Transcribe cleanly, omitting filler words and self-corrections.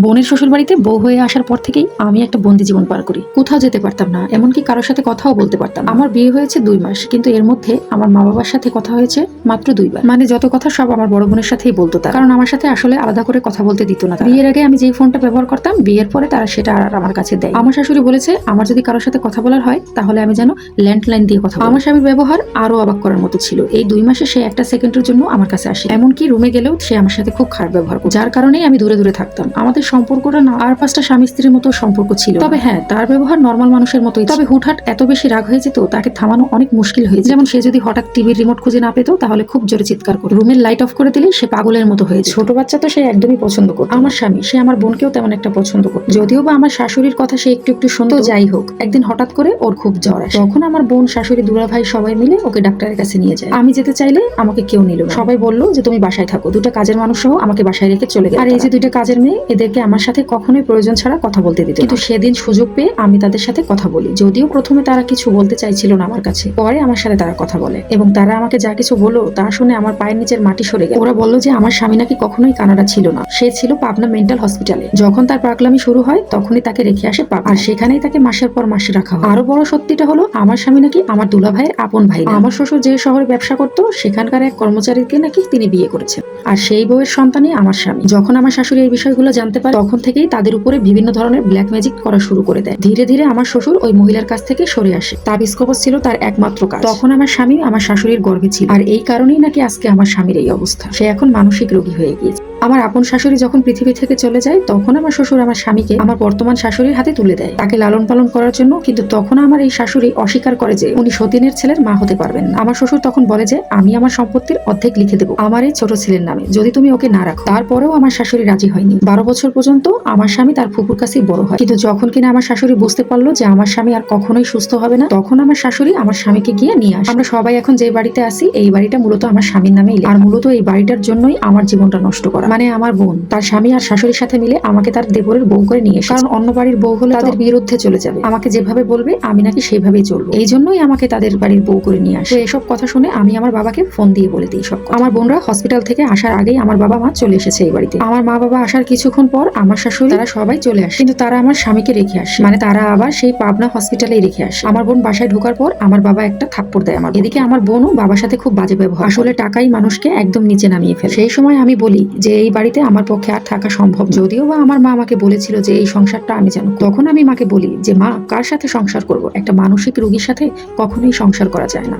বোনের শ্বশুর বাড়িতে বউ হয়ে আসার পর থেকেই আমি একটা বন্দি জীবন পার করি। কোথাও যেতে পারতাম না, এমনকি কারোর সাথে কথাও বলতে পারতাম না। আমার বিয়ে হয়েছে 2 মাস, কিন্তু এর মধ্যে আমার মা বাবার সাথে কথা হয়েছে মাত্র 2 বার। মানে যত কথা সব আমার বড় বোনের সাথেই বলতো তারা, কারণ আমার সাথে আসলে আলাদা করে কথা বলতে দিত না। বিয়ের আগে আমি যেই ফোনটা ব্যবহার করতাম, বিয়ের পরে তারা সেটা আর আমার কাছে দেয়। আমার শাশুড়ি বলেছে আমার যদি কারোর সাথে কথা বলার হয় তাহলে আমি যেন ল্যান্ডলাইন দিয়ে কথা বলি। আমার স্বামীর ব্যবহার আরো অবাক করার মতো ছিল। এই 2 মাসে সে একটা সেকেন্ডের জন্য আমার কাছে আসে, এমনকি রুমে গেলেও সে আমার সাথে খুব খারাপ ব্যবহার করত, যার কারণেই আমি দূরে দূরে থাকতাম। আমাদের সম্পর্কটা না আর 5টা স্বামী স্ত্রীর মতো সম্পর্ক ছিল। তবে হ্যাঁ, তার ব্যবহার নর্মাল মানুষের মতোই। তবে হুটহাট এত বেশি রাগ হয়ে যেত, তাকে থামানো অনেক মুশকিল হয়ে যেত। যেমন সে যদি হঠাৎ টিভির রিমোট খুঁজে না পেত তাহলে খুব জোরে চিৎকার করত। রুমের লাইট অফ করে দিলেই সে পাগলের মতো হয়ে যেত। ছোট বাচ্চা তো সে একদমই পছন্দ করত। আমার স্বামী সে আমার বোনকেও তেমন একটা পছন্দ করত, যদিও বা আমার শাশুড়ির কথা সে একটু একটু শুনতো। যাই হোক, একদিন হঠাৎ করে ওর খুব জ্বর আসে। তখন আমার বোন, শাশুড়ি, দুলাভাই সবাই মিলে ওকে ডাক্তারের কাছে নিয়ে যায়। আমি যেতে চাইলে আমাকে কেউ নিল না। সবাই বললো যে তুমি বাসায় থাকো। 2টা কাজের মানুষ সহ আমাকে বাসায় রেখে চলে গেল। আর এই যে 2টা কাজের মেয়ে, এদেরকে আমার সাথে কখনোই প্রয়োজন ছাড়া কথা বলতে দিত। কিন্তু সেদিন সুযোগ পেয়ে আমি তাদের সাথে কথা বলি। যদিও প্রথমে তারা কিছু বলতে চাইছিল না আমার কাছে, পরে আমার সাথে তারা কথা বলে এবং তারা আমাকে যা কিছু বললো তা শুনে আমার পায়ের নিচের মাটি সরে গেল। ওরা বললো যে আমার স্বামী নাকি কখনোই কানাডা ছিল না, সে ছিল পাবনা মেন্টাল হসপিটালে। যখন তার পাগলামি শুরু হয় তখনই তাকে রেখে আসে পাবনা, আর সেখানেই তাকে মাসের পর মাস রাখা হয়। আরো বড় সত্যিটা হলো, আমার স্বামী নাকি আমার দুলা ভাইয়ের আপন ভাই না। আমার শ্বশুর যে শহরে ব্যবসা করতো সেখানকার এক কর্মচারীকে নাকি তিনি বিয়ে করেছেন, আর সেই বউয়ের সন্তানই আমার স্বামী। যখন আমার শাশুড়ি এই বিষয়গুলো জানতে পারে তখন থেকেই তাদের উপরে বিভিন্ন ধরনের ব্ল্যাক ম্যাজিক করা শুরু করে দেয়। ধীরে ধীরে আমার শ্বশুর ওই মহিলার কাছ থেকে সরে আসে। তাবিজ কবজ ছিল তার একমাত্র কাজ। তখন আমার স্বামী আমার শাশুড়ির গর্ভে ছিল, আর এই কারণেই নাকি আজকে আমার স্বামীর এই অবস্থা। সে এখন মানসিক রোগী হয়ে গিয়েছে। আমার আপন শাশুড়ি যখন পৃথিবী থেকে চলে যায় তখন আমার শ্বশুর আমার স্বামীকে আমার বর্তমান শাশুড়ির হাতে তুলে দেয়, তাকে লালন পালন করার জন্য। কিন্তু তখন আমার এই শাশুড়ি অস্বীকার করে যে উনি সতীনের ছেলের মা হতে পারবেন না। আমার শ্বশুর তখন বলে যে আমি আমার সম্পত্তির অর্ধেক লিখে দেবো আমার এই ছোট ছেলের নামে, যদি তুমি ওকে না রাখো। তারপরেও আমার শাশুড়ি রাজি হয়নি। 12 বছর পর্যন্ত আমার স্বামী তার ফুপুর কাছেই বড় হয়। কিন্তু যখন কিনা আমার শাশুড়ি বুঝতে পারলো যে আমার স্বামী আর কখনোই সুস্থ হবে না, তখন আমার শাশুড়ি আমার স্বামীকে গিয়ে নিয়ে আসে। আমরা সবাই এখন যে বাড়িতে আছি এই বাড়িটা মূলত আমার স্বামীর নামেই, আর মূলত এই বাড়িটার জন্যই আমার জীবনটা নষ্ট করা। মানে আমার বোন তার স্বামী আর শাশুড়ির সাথে মিলে আমাকে তার দেবরের বউ করে নিয়ে এসেছে। কারণ অন্য বাড়ির বউ হলে তাদের বিরুদ্ধে চলে যাবে, আমাকে যেভাবে বলবে আমি নাকি সেইভাবেই চলবো। এই জন্যই আমাকে তাদের বাড়ির বউ করে নিয়ে আসে। এসব কথা শুনে আমি আমার বাবাকে ফোন দিয়ে বলে দিই সব কথা। আমার বোনরা হসপিটাল থেকে আসার আগেই আমার বাবা মা চলে এসেছে এই বাড়িতে। আমার মা বাবা আসার কিছুক্ষণ পর আমার শাশুড়ি তারা সবাই চলে আসে, কিন্তু তারা আমার স্বামীকে রেখে আসে। মানে তারা আবার সেই পাবনা হসপিটালেই রেখে আসে। আমার বোন বাসায় ঢোকার পর আমার বাবা একটা থাপ্পড় দেয় আমার। এদিকে আমার বোনও বাবার সাথে খুব বাজে ব্যবহার। আসলে টাকাই মানুষকে একদম নিচে নামিয়ে ফেলে। সেই সময় আমি বলি যে এই বাড়িতে আমার পক্ষে আর থাকা সম্ভব, যদিও বা আমার মা আমাকে বলেছিল যে এই সংসারটা আমি জানো। তখন আমি মাকে বলি যে মা, কার সাথে সংসার করব? একটা মানসিক রোগীর সাথে কখনোই সংসার করা যায় না।